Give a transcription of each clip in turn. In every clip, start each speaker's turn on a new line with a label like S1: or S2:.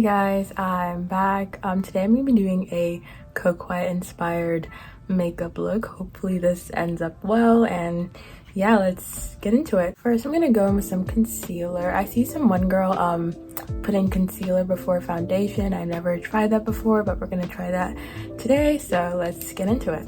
S1: Guys, I'm back. Today I'm gonna be doing a Coquette inspired makeup look. Hopefully this ends up well, and yeah, let's get into it. First, I'm gonna go in with some concealer. I see one girl putting concealer before foundation. I've never tried that before, but we're gonna try that today, so let's get into it.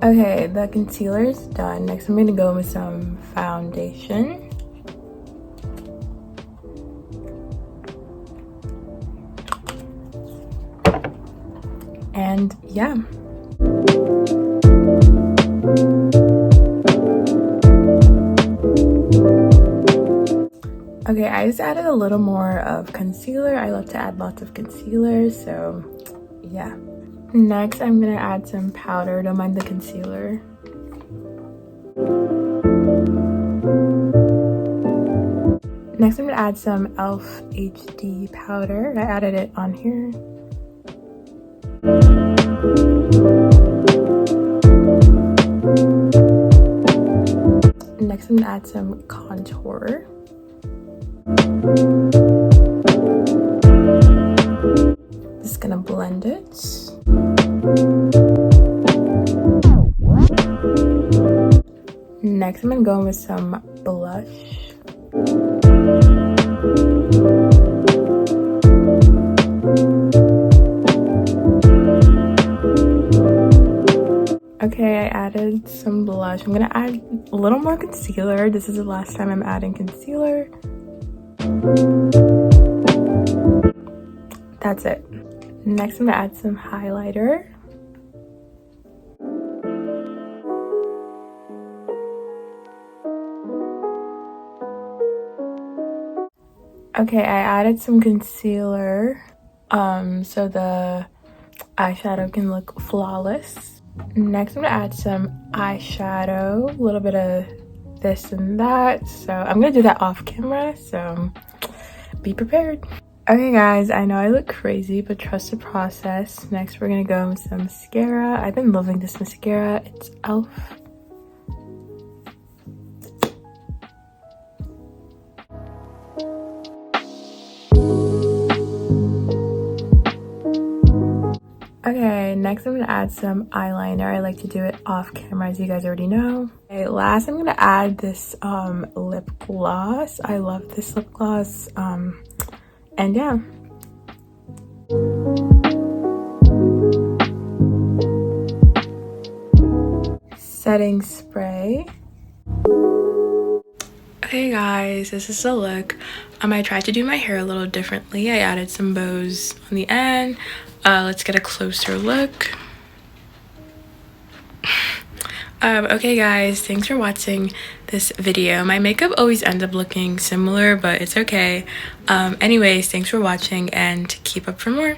S1: Okay, the concealer is done. Next, I'm gonna go in with some foundation. And yeah. Okay, I just added a little more of concealer. I love to add lots of concealer, so yeah. Next, I'm gonna add some powder. Don't mind the concealer. Next, I'm gonna add some e.l.f. HD powder. I added it on here. Next, I'm gonna add some contour. Just gonna blend it. Next, I'm gonna go in with some blush. Okay, I added some blush. I'm gonna add a little more concealer. This is the last time I'm adding concealer. That's it. Next, I'm gonna add some highlighter. Okay, I added some concealer so the eyeshadow can look flawless. Next, I'm gonna add some eyeshadow, a little bit of this and that. So I'm gonna do that off camera, so be prepared. Okay guys, I know I look crazy, but trust the process. Next, we're gonna go with some mascara. I've been loving this mascara. It's e.l.f. Okay, next I'm gonna add some eyeliner. I like to do it off camera, as you guys already know. Okay, last I'm gonna add this lip gloss. I love this lip gloss. And yeah. Setting spray. Okay guys, this is the look. I tried to do my hair a little differently. I added some bows on the end. Let's get a closer look. Okay guys, thanks for watching this video. My makeup always ends up looking similar, but it's okay. Anyways, thanks for watching and keep up for more.